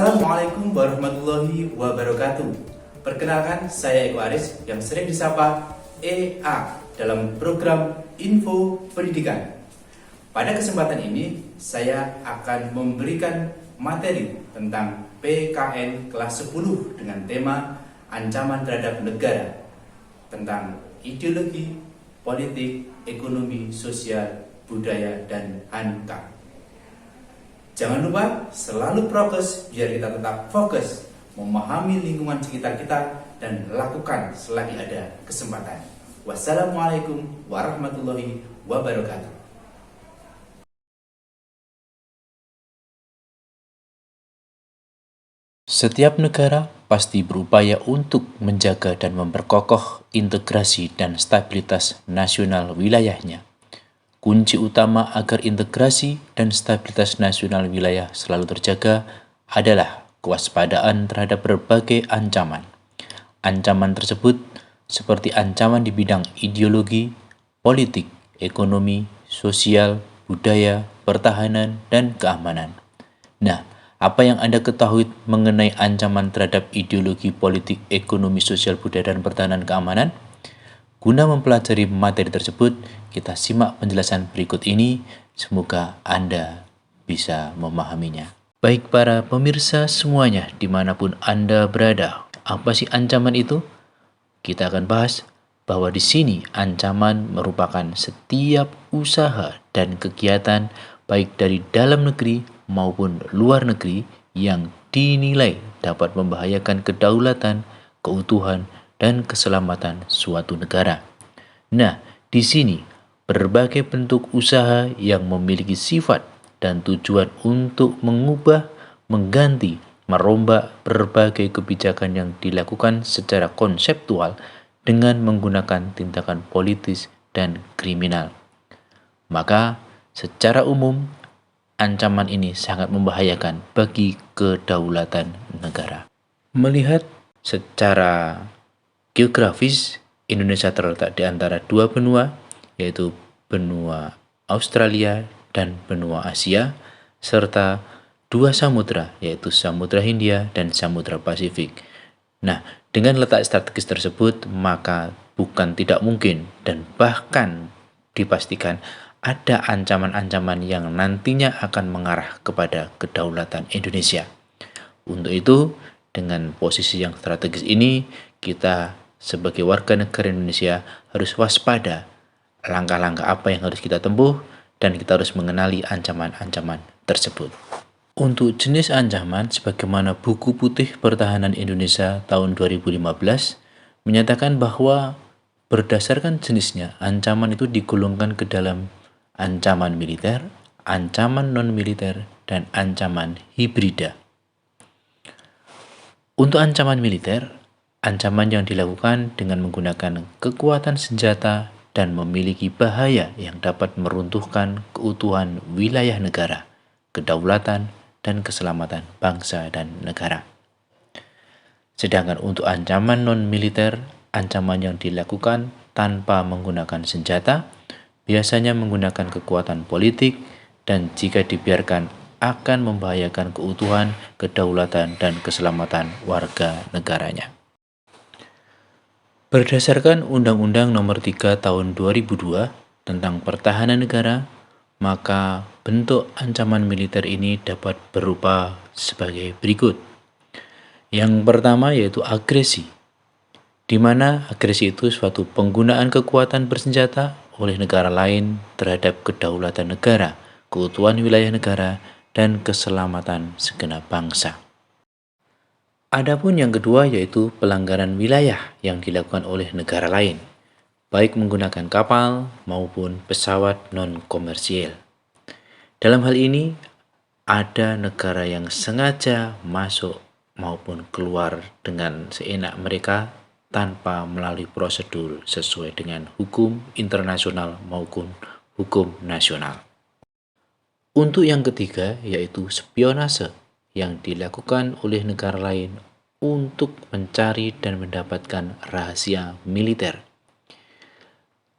Assalamualaikum warahmatullahi wabarakatuh. Perkenalkan, saya Eko Aris yang sering disapa EA dalam program Info Pendidikan. Pada kesempatan ini, saya akan memberikan materi tentang PKN kelas 10 dengan tema ancaman terhadap negara, tentang ideologi, politik, ekonomi, sosial, budaya, dan hankam. Jangan lupa selalu prokes biar kita tetap fokus memahami lingkungan sekitar kita dan lakukan selagi ada kesempatan. Wassalamualaikum warahmatullahi wabarakatuh. Setiap negara pasti berupaya untuk menjaga dan memperkokoh integrasi dan stabilitas nasional wilayahnya. Kunci utama agar integrasi dan stabilitas nasional wilayah selalu terjaga adalah kewaspadaan terhadap berbagai ancaman. Ancaman tersebut seperti ancaman di bidang ideologi, politik, ekonomi, sosial, budaya, pertahanan, dan keamanan. Nah, apa yang Anda ketahui mengenai ancaman terhadap ideologi, politik, ekonomi, sosial, budaya, dan pertahanan keamanan? Guna mempelajari materi tersebut, kita simak penjelasan berikut ini. Semoga Anda bisa memahaminya. Baik para pemirsa semuanya, dimanapun Anda berada, apa sih ancaman itu? Kita akan bahas bahwa di sini ancaman merupakan setiap usaha dan kegiatan baik dari dalam negeri maupun luar negeri yang dinilai dapat membahayakan kedaulatan, keutuhan, dan keselamatan suatu negara. Nah, di sini berbagai bentuk usaha yang memiliki sifat dan tujuan untuk mengubah, mengganti, merombak berbagai kebijakan yang dilakukan secara konseptual dengan menggunakan tindakan politis dan kriminal. Maka, secara umum, ancaman ini sangat membahayakan bagi kedaulatan negara. Melihat secara geografis, Indonesia terletak di antara dua benua, yaitu benua Australia dan benua Asia, serta dua samudra, yaitu Samudra Hindia dan Samudra Pasifik. Nah, dengan letak strategis tersebut, maka bukan tidak mungkin dan bahkan dipastikan ada ancaman-ancaman yang nantinya akan mengarah kepada kedaulatan Indonesia. Untuk itu, dengan posisi yang strategis ini, kita sebagai warga negara Indonesia harus waspada langkah-langkah apa yang harus kita tempuh dan kita harus mengenali ancaman-ancaman tersebut. Untuk jenis ancaman, sebagaimana Buku Putih Pertahanan Indonesia tahun 2015 menyatakan bahwa berdasarkan jenisnya, ancaman itu digolongkan ke dalam ancaman militer, ancaman non-militer, dan ancaman hibrida. Untuk ancaman militer, ancaman yang dilakukan dengan menggunakan kekuatan senjata dan memiliki bahaya yang dapat meruntuhkan keutuhan wilayah negara, kedaulatan, dan keselamatan bangsa dan negara. Sedangkan untuk ancaman non-militer, ancaman yang dilakukan tanpa menggunakan senjata, biasanya menggunakan kekuatan politik, dan jika dibiarkan akan membahayakan keutuhan, kedaulatan, dan keselamatan warga negaranya. Berdasarkan Undang-Undang Nomor 3 Tahun 2002 tentang Pertahanan Negara, maka bentuk ancaman militer ini dapat berupa sebagai berikut. Yang pertama yaitu agresi, di mana agresi itu suatu penggunaan kekuatan bersenjata oleh negara lain terhadap kedaulatan negara, keutuhan wilayah negara, dan keselamatan segenap bangsa. Adapun yang kedua yaitu pelanggaran wilayah yang dilakukan oleh negara lain, baik menggunakan kapal maupun pesawat non-komersial. Dalam hal ini, ada negara yang sengaja masuk maupun keluar dengan seenak mereka tanpa melalui prosedur sesuai dengan hukum internasional maupun hukum nasional. Untuk yang ketiga yaitu spionase yang dilakukan oleh negara lain untuk mencari dan mendapatkan rahasia militer.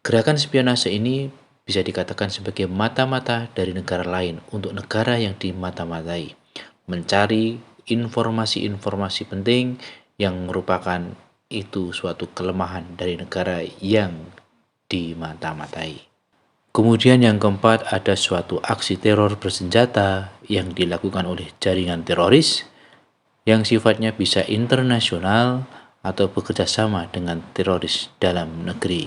Gerakan spionase ini bisa dikatakan sebagai mata-mata dari negara lain untuk negara yang dimata-matai, mencari informasi-informasi penting yang merupakan itu suatu kelemahan dari negara yang dimata-matai. Kemudian yang keempat, ada suatu aksi teror bersenjata yang dilakukan oleh jaringan teroris yang sifatnya bisa internasional atau bekerja sama dengan teroris dalam negeri.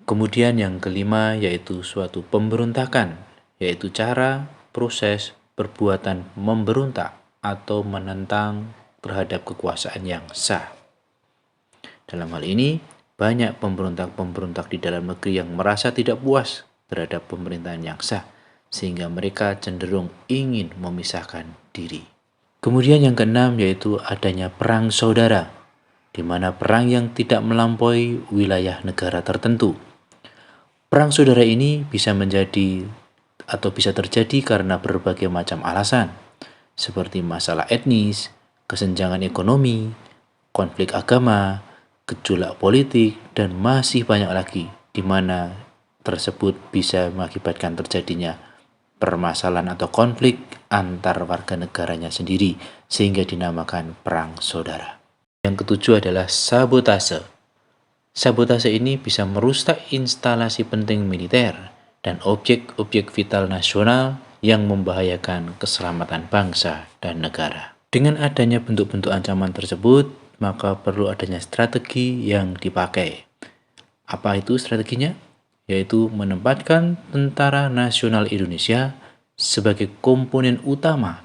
Kemudian yang kelima yaitu suatu pemberontakan, yaitu cara, proses, perbuatan memberontak atau menentang terhadap kekuasaan yang sah. Dalam hal ini, banyak pemberontak-pemberontak di dalam negeri yang merasa tidak puas terhadap pemerintahan yang sah, sehingga mereka cenderung ingin memisahkan diri. Kemudian yang keenam yaitu adanya perang saudara, di mana perang yang tidak melampaui wilayah negara tertentu. Perang saudara ini bisa menjadi atau bisa terjadi karena berbagai macam alasan, seperti masalah etnis, kesenjangan ekonomi, konflik agama, gejolak politik, dan masih banyak lagi, di mana tersebut bisa mengakibatkan terjadinya permasalahan atau konflik antar warga negaranya sendiri, sehingga dinamakan perang saudara. Yang ketujuh adalah sabotase. Sabotase ini bisa merusak instalasi penting militer dan objek-objek vital nasional yang membahayakan keselamatan bangsa dan negara. Dengan adanya bentuk-bentuk ancaman tersebut, maka perlu adanya strategi yang dipakai. Apa itu strateginya? Yaitu menempatkan Tentara Nasional Indonesia sebagai komponen utama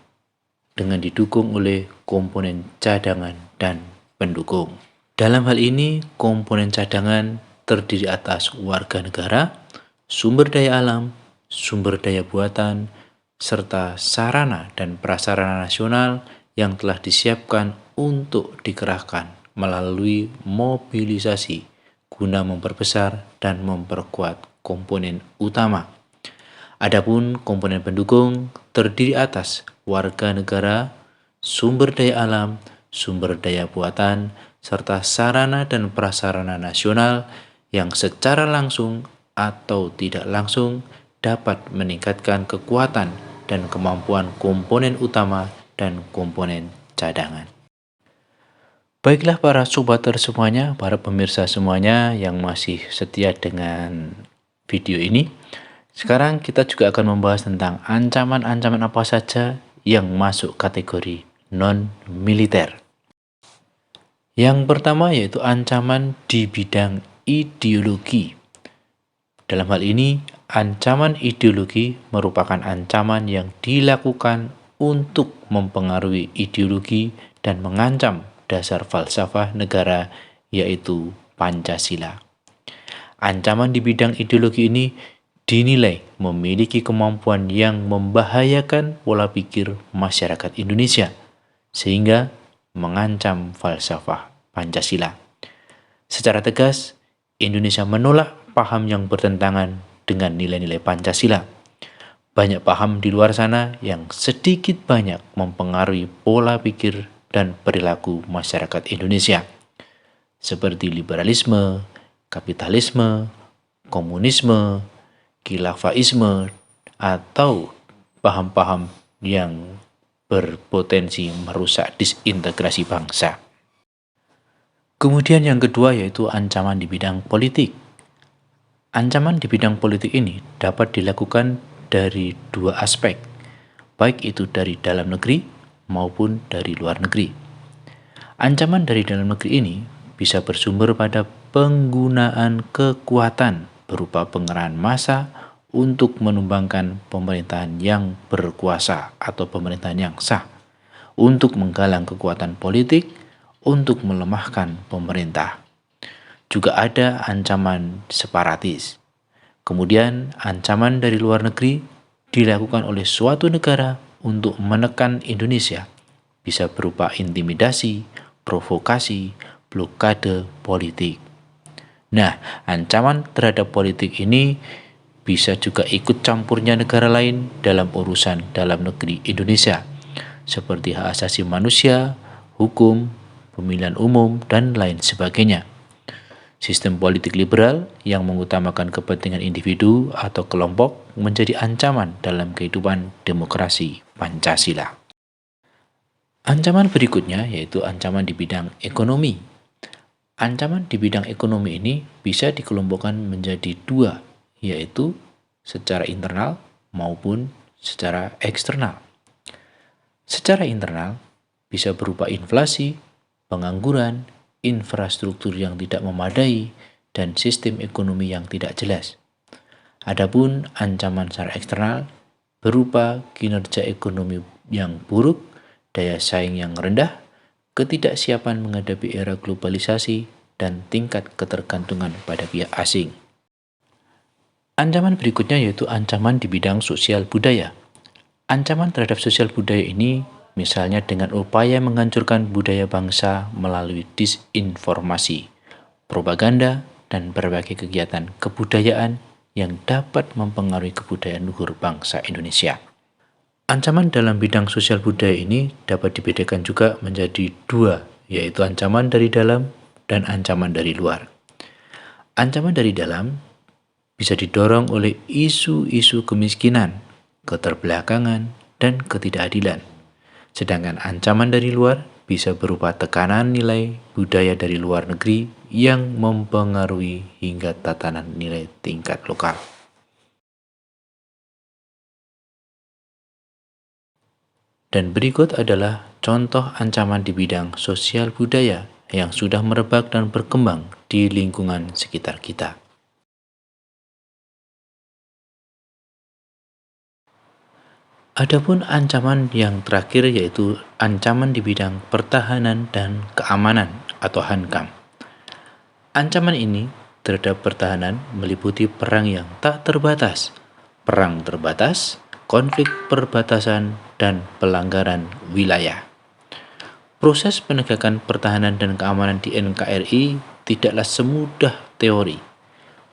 dengan didukung oleh komponen cadangan dan pendukung. Dalam hal ini, komponen cadangan terdiri atas warga negara, sumber daya alam, sumber daya buatan, serta sarana dan prasarana nasional yang telah disiapkan untuk dikerahkan melalui mobilisasi guna memperbesar dan memperkuat komponen utama. Adapun komponen pendukung terdiri atas warga negara, sumber daya alam, sumber daya buatan, serta sarana dan prasarana nasional yang secara langsung atau tidak langsung dapat meningkatkan kekuatan dan kemampuan komponen utama dan komponen cadangan. Baiklah para sobater semuanya, para pemirsa semuanya yang masih setia dengan video ini. Sekarang kita juga akan membahas tentang ancaman-ancaman apa saja yang masuk kategori non-militer. Yang pertama yaitu ancaman di bidang ideologi. Dalam hal ini, ancaman ideologi merupakan ancaman yang dilakukan untuk mempengaruhi ideologi dan mengancam dasar falsafah negara, yaitu Pancasila. Ancaman di bidang ideologi ini dinilai memiliki kemampuan yang membahayakan pola pikir masyarakat Indonesia, sehingga mengancam falsafah Pancasila. Secara tegas, Indonesia menolak paham yang bertentangan dengan nilai-nilai Pancasila. Banyak paham di luar sana yang sedikit banyak mempengaruhi pola pikir dan perilaku masyarakat Indonesia, seperti liberalisme, kapitalisme, komunisme, khilafaisme, atau paham-paham yang berpotensi merusak disintegrasi bangsa. Kemudian yang kedua yaitu ancaman di bidang politik. Ancaman di bidang politik ini dapat dilakukan dari dua aspek, baik itu dari dalam negeri maupun dari luar negeri. Ancaman dari dalam negeri ini bisa bersumber pada penggunaan kekuatan berupa pengerahan massa untuk menumbangkan pemerintahan yang berkuasa atau pemerintahan yang sah, untuk menggalang kekuatan politik, untuk melemahkan pemerintah. Juga ada ancaman separatis. Kemudian ancaman dari luar negeri dilakukan oleh suatu negara untuk menekan Indonesia, bisa berupa intimidasi, provokasi, blokade politik. Nah, ancaman terhadap politik ini bisa juga ikut campurnya negara lain dalam urusan dalam negeri Indonesia, seperti hak asasi manusia, hukum, pemilihan umum, dan lain sebagainya. Sistem politik liberal yang mengutamakan kepentingan individu atau kelompok menjadi ancaman dalam kehidupan demokrasi Pancasila. Ancaman berikutnya yaitu ancaman di bidang ekonomi. Ancaman di bidang ekonomi ini bisa dikelompokkan menjadi dua, yaitu secara internal maupun secara eksternal. Secara internal bisa berupa inflasi, pengangguran, infrastruktur yang tidak memadai, dan sistem ekonomi yang tidak jelas. Adapun ancaman secara eksternal berupa kinerja ekonomi yang buruk, daya saing yang rendah, ketidaksiapan menghadapi era globalisasi, dan tingkat ketergantungan pada pihak asing. Ancaman berikutnya yaitu ancaman di bidang sosial budaya. Ancaman terhadap sosial budaya ini misalnya dengan upaya menghancurkan budaya bangsa melalui disinformasi, propaganda, dan berbagai kegiatan kebudayaan yang dapat mempengaruhi kebudayaan luhur bangsa Indonesia. Ancaman dalam bidang sosial budaya ini dapat dibedakan juga menjadi dua, yaitu ancaman dari dalam dan ancaman dari luar. Ancaman dari dalam bisa didorong oleh isu-isu kemiskinan, keterbelakangan, dan ketidakadilan. Sedangkan ancaman dari luar bisa berupa tekanan nilai budaya dari luar negeri yang mempengaruhi hingga tatanan nilai tingkat lokal. Dan berikut adalah contoh ancaman di bidang sosial budaya yang sudah merebak dan berkembang di lingkungan sekitar kita. Adapun ancaman yang terakhir yaitu ancaman di bidang pertahanan dan keamanan atau HANKAM. Ancaman ini terhadap pertahanan meliputi perang yang tak terbatas, perang terbatas, konflik perbatasan, dan pelanggaran wilayah. Proses penegakan pertahanan dan keamanan di NKRI tidaklah semudah teori.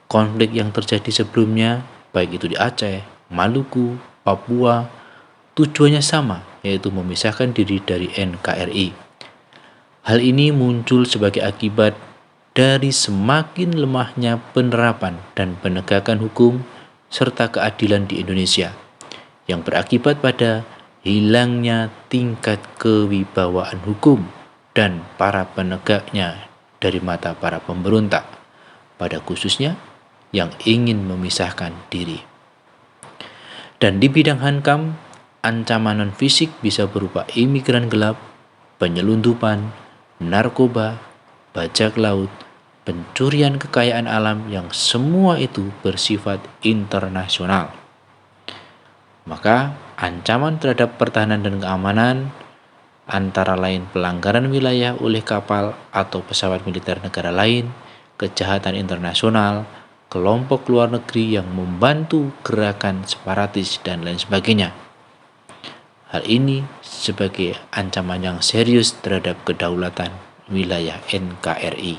Konflik yang terjadi sebelumnya, baik itu di Aceh, Maluku, Papua, tujuannya sama, yaitu memisahkan diri dari NKRI. Hal ini muncul sebagai akibat dari semakin lemahnya penerapan dan penegakan hukum serta keadilan di Indonesia, yang berakibat pada hilangnya tingkat kewibawaan hukum dan para penegaknya dari mata para pemberontak, pada khususnya yang ingin memisahkan diri. Dan di bidang HANKAM, ancaman non-fisik bisa berupa imigran gelap, penyelundupan, narkoba, bajak laut, pencurian kekayaan alam yang semua itu bersifat internasional. Maka ancaman terhadap pertahanan dan keamanan antara lain pelanggaran wilayah oleh kapal atau pesawat militer negara lain, kejahatan internasional, kelompok luar negeri yang membantu gerakan separatis, dan lain sebagainya. Hal ini sebagai ancaman yang serius terhadap kedaulatan wilayah NKRI.